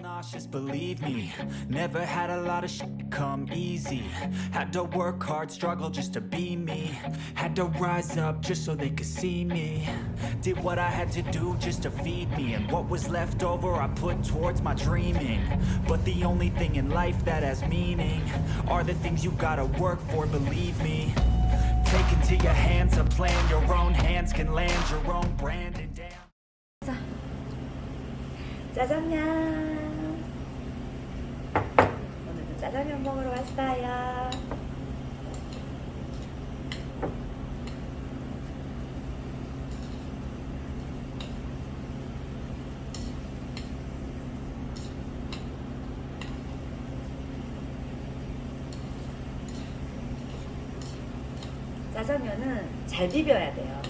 nauseous, believe me. Never had a lot of shit come easy. Had to work hard, struggle just to be me. Had to rise up just so they could see me. Did what I had to do just to feed me. And what was left over I put towards my dreaming. But the only thing in life that has meaning are the things you gotta work for, believe me. Take into your hands a plan. Your own hands can land your own brand and damn. 짜장면. 오늘도 짜장면 먹으러 왔어요. 짜장면은 잘 비벼야 돼요.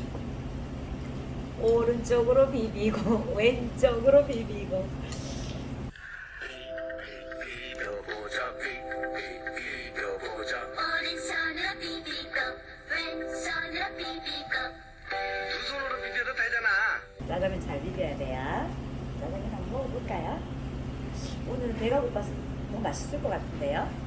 오른쪽으로 비비고 왼쪽으로 비비고. 오른손으로 비비고 왼손으로 비비고 두 손으로 비벼도 되잖아. 짜장면 잘 비벼야 돼요. 짜장면 한번 먹어볼까요? 오늘은 배가 고파서 너무 맛있을 것 같은데요.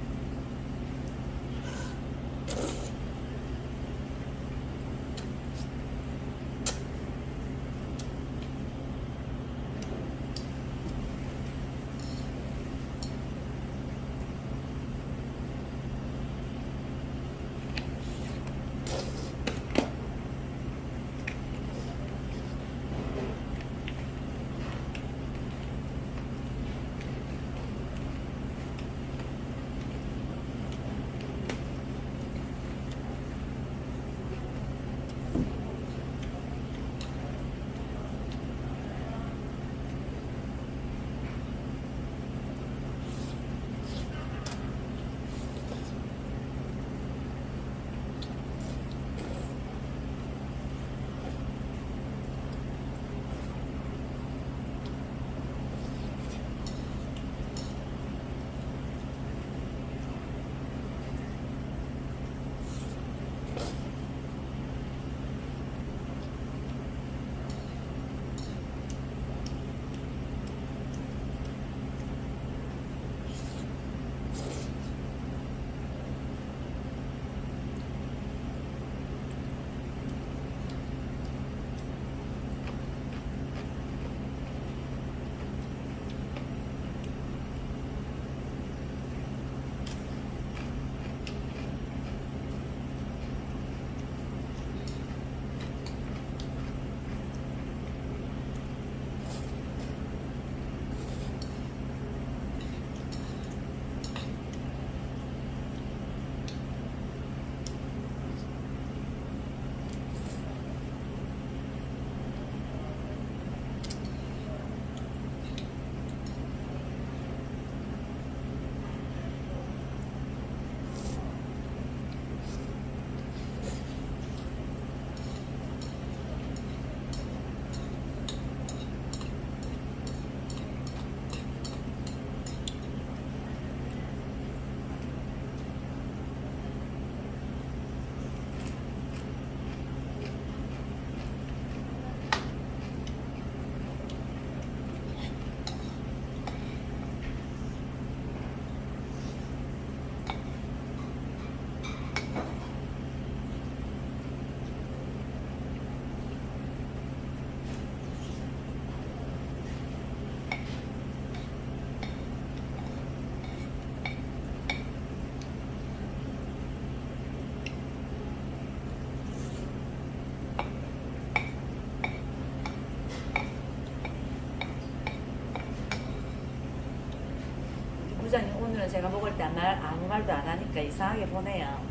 부장님 오늘은 제가 먹을 때 아무 말도 안 하니까 이상하게 보네요.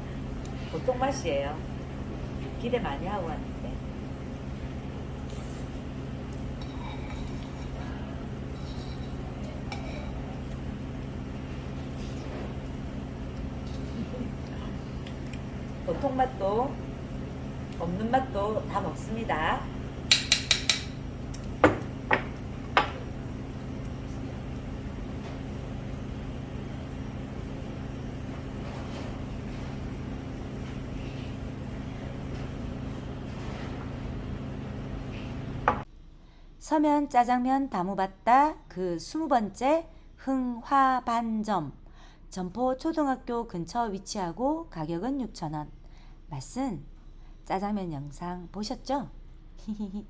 보통 맛이에요. 기대 많이 하고 왔는데. 보통 맛도 없는 맛도 다 먹습니다. 서면 짜장면 다무봤다 그 20번째 흥화반점. 점포 초등학교 근처 위치하고 가격은 6,000원. 맛은 짜장면 영상 보셨죠? 히히히.